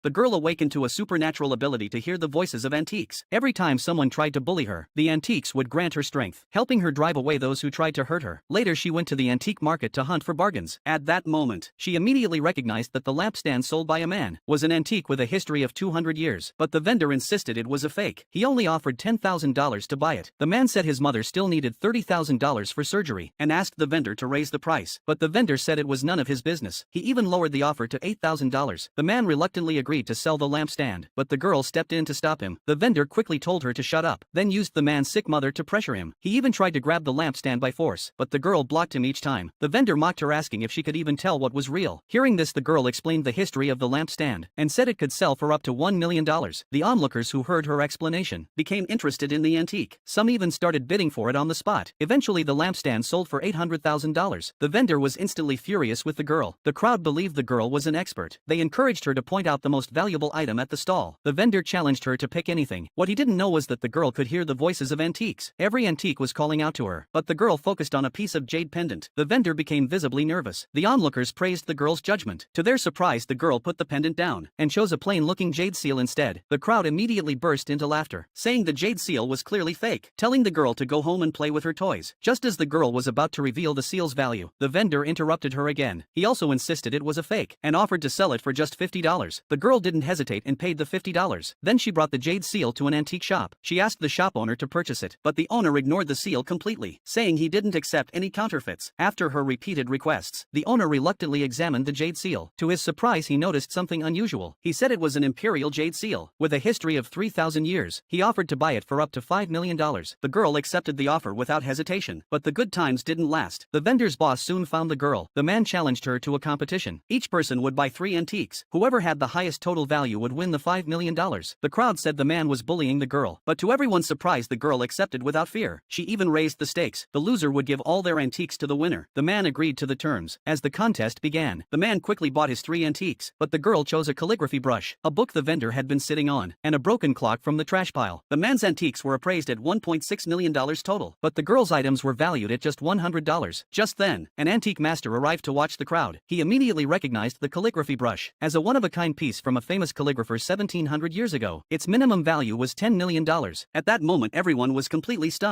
the girl awakened to a supernatural ability to hear the voices of antiques. Every time someone tried to bully her, the antiques would grant her strength, helping her drive away those who tried to hurt her. Later she went to the antique market to hunt for bargains. At that moment, she immediately recognized that the lampstand sold by a man was an antique with a history of 200 years, but the vendor insisted it was a fake. He only offered $10,000 to buy it. The man said his mother still needed $30,000 for surgery and asked the vendor to raise the price, but the vendor said it was none of his business. He even lowered the offer to $8,000. The man reluctantly agreed to sell the lampstand, but the girl stepped in to stop him. The vendor quickly told her to shut up, then used the man's sick mother to pressure him. He even tried to grab the lampstand by force, but the girl blocked him each time. The vendor mocked her, asking if she could even tell what was real. Hearing this, the girl explained the history of the lampstand and said it could sell for up to $1 million. The onlookers who heard her explanation became interested in the antique. Some even started bidding for it on the spot. Eventually the lampstand sold for $800,000. The vendor was instantly furious with the girl. The crowd believed the girl was an expert. They encouraged her to point out the most valuable item at the stall. The vendor challenged her to pick anything. What he didn't know was that the girl could hear the voices of antiques. Every antique was calling out to her, but the girl focused on a piece of jade pendant. The vendor became visibly nervous. The onlookers praised the girl's judgment. To their surprise, the girl put the pendant down and chose a plain-looking jade seal instead. The crowd immediately burst into laughter, saying the jade seal was clearly fake, telling the girl to go home and play with her toys. Just as the girl was about to reveal the seal's value, the vendor interrupted her again. He also insisted it was a fake and offered to sell it for just $50. The girl didn't hesitate and paid the $50. Then she brought the jade seal to an antique shop. She asked the shop owner to purchase it, but the owner ignored the seal completely, saying he didn't accept any counterfeits. After her repeated requests, the owner reluctantly examined the jade seal. To his surprise, he noticed something unusual. He said it was an imperial jade seal with a history of 3,000 years. He offered to buy it for up to $5 million. The girl accepted the offer without hesitation, but the good times didn't last. The vendor's boss soon found the girl. The man challenged her to a competition. Each person would buy 3 antiques. Whoever had the highest total value would win the $5 million. The crowd said the man was bullying the girl, but to everyone's surprise, the girl accepted without fear. She even raised the stakes. The loser would give all their antiques to the winner. The man agreed to the terms. As the contest began, the man quickly bought his 3 antiques, but the girl chose a calligraphy brush, a book the vendor had been sitting on, and a broken clock from the trash pile. The man's antiques were appraised at $1.6 million total, but the girl's items were valued at just $100. Just then, an antique master arrived to watch the crowd. He immediately recognized the calligraphy brush as a one-of-a-kind piece from a famous calligrapher 1700 years ago. Its minimum value was $10 million. At that moment, everyone was completely stunned.